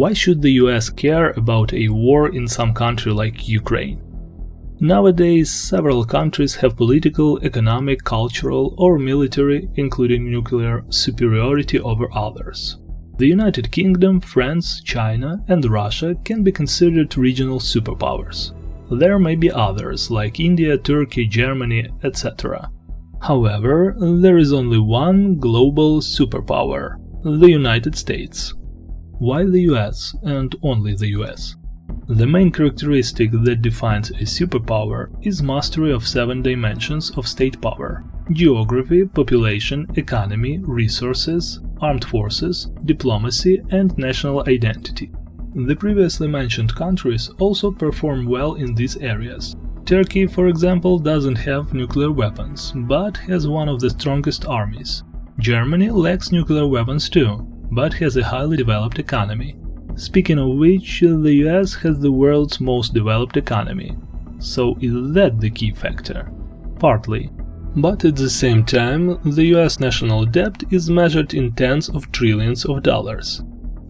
Why should the US care about a war in some country like Ukraine? Nowadays, several countries have political, economic, cultural, or military, including nuclear, superiority over others. The United Kingdom, France, China, and Russia can be considered regional superpowers. There may be others, like India, Turkey, Germany, etc. However, there is only one global superpower – the United States. Why the US, and only the US? The main characteristic that defines a superpower is mastery of 7 dimensions of state power: geography, population, economy, resources, armed forces, diplomacy, and national identity. The previously mentioned countries also perform well in these areas. Turkey, for example, doesn't have nuclear weapons, but has one of the strongest armies. Germany lacks nuclear weapons too, but has a highly developed economy. Speaking of which, the US has the world's most developed economy. So is that the key factor? Partly. But at the same time, the US national debt is measured in tens of trillions of dollars,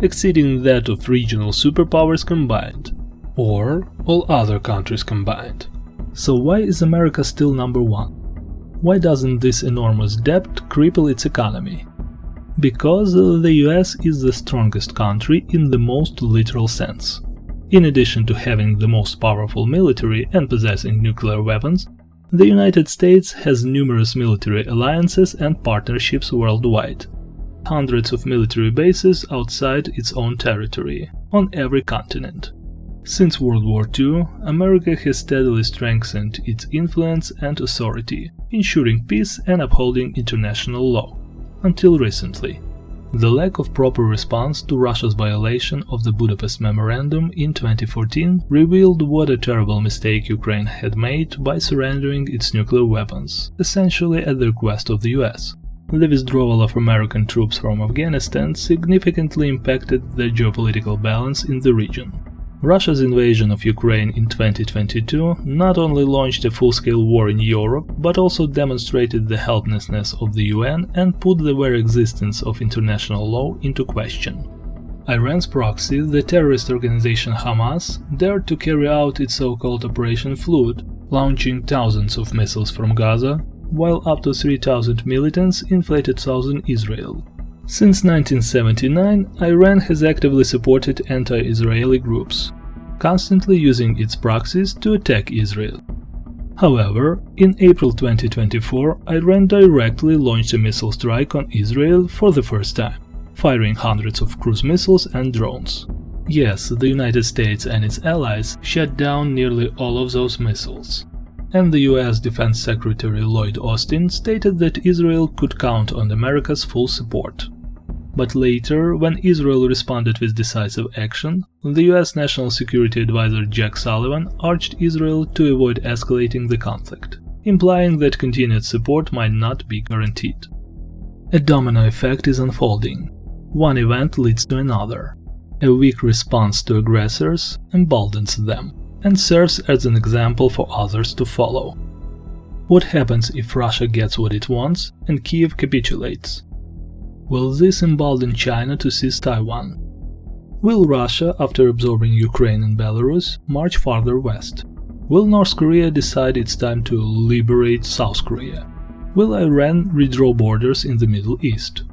exceeding that of regional superpowers combined, or all other countries combined. So why is America still number one? Why doesn't this enormous debt cripple its economy? Because the US is the strongest country in the most literal sense. In addition to having the most powerful military and possessing nuclear weapons, the United States has numerous military alliances and partnerships worldwide. Hundreds of military bases outside its own territory, on every continent. Since World War II, America has steadily strengthened its influence and authority, ensuring peace and upholding international law. Until recently. The lack of proper response to Russia's violation of the Budapest Memorandum in 2014 revealed what a terrible mistake Ukraine had made by surrendering its nuclear weapons, essentially at the request of the US. The withdrawal of American troops from Afghanistan significantly impacted the geopolitical balance in the region. Russia's invasion of Ukraine in 2022 not only launched a full-scale war in Europe, but also demonstrated the helplessness of the UN and put the very existence of international law into question. Iran's proxy, the terrorist organization Hamas, dared to carry out its so-called Operation Flood, launching thousands of missiles from Gaza, while up to 3,000 militants infiltrated southern Israel. Since 1979, Iran has actively supported anti-Israeli groups, constantly using its proxies to attack Israel. However, in April 2024, Iran directly launched a missile strike on Israel for the first time, firing hundreds of cruise missiles and drones. Yes, the United States and its allies shut down nearly all of those missiles. And the US Defense Secretary Lloyd Austin stated that Israel could count on America's full support. But later, when Israel responded with decisive action, the US National Security Advisor Jack Sullivan urged Israel to avoid escalating the conflict, implying that continued support might not be guaranteed. A domino effect is unfolding. One event leads to another. A weak response to aggressors emboldens them and serves as an example for others to follow. What happens if Russia gets what it wants and Kiev capitulates? Will this embolden China to seize Taiwan? Will Russia, after absorbing Ukraine and Belarus, march farther west? Will North Korea decide it's time to liberate South Korea? Will Iran redraw borders in the Middle East?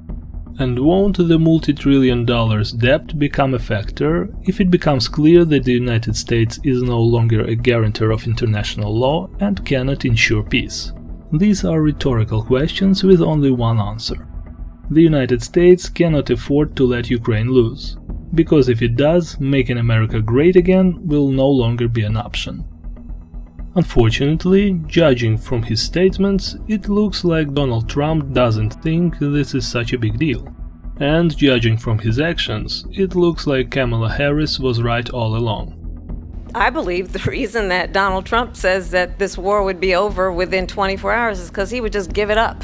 And won't the multi-trillion-dollar debt become a factor if it becomes clear that the United States is no longer a guarantor of international law and cannot ensure peace? These are rhetorical questions with only one answer. The United States cannot afford to let Ukraine lose, because if it does, making America great again will no longer be an option. Unfortunately, judging from his statements, it looks like Donald Trump doesn't think this is such a big deal. And judging from his actions, it looks like Kamala Harris was right all along. I believe the reason that Donald Trump says that this war would be over within 24 hours is because he would just give it up.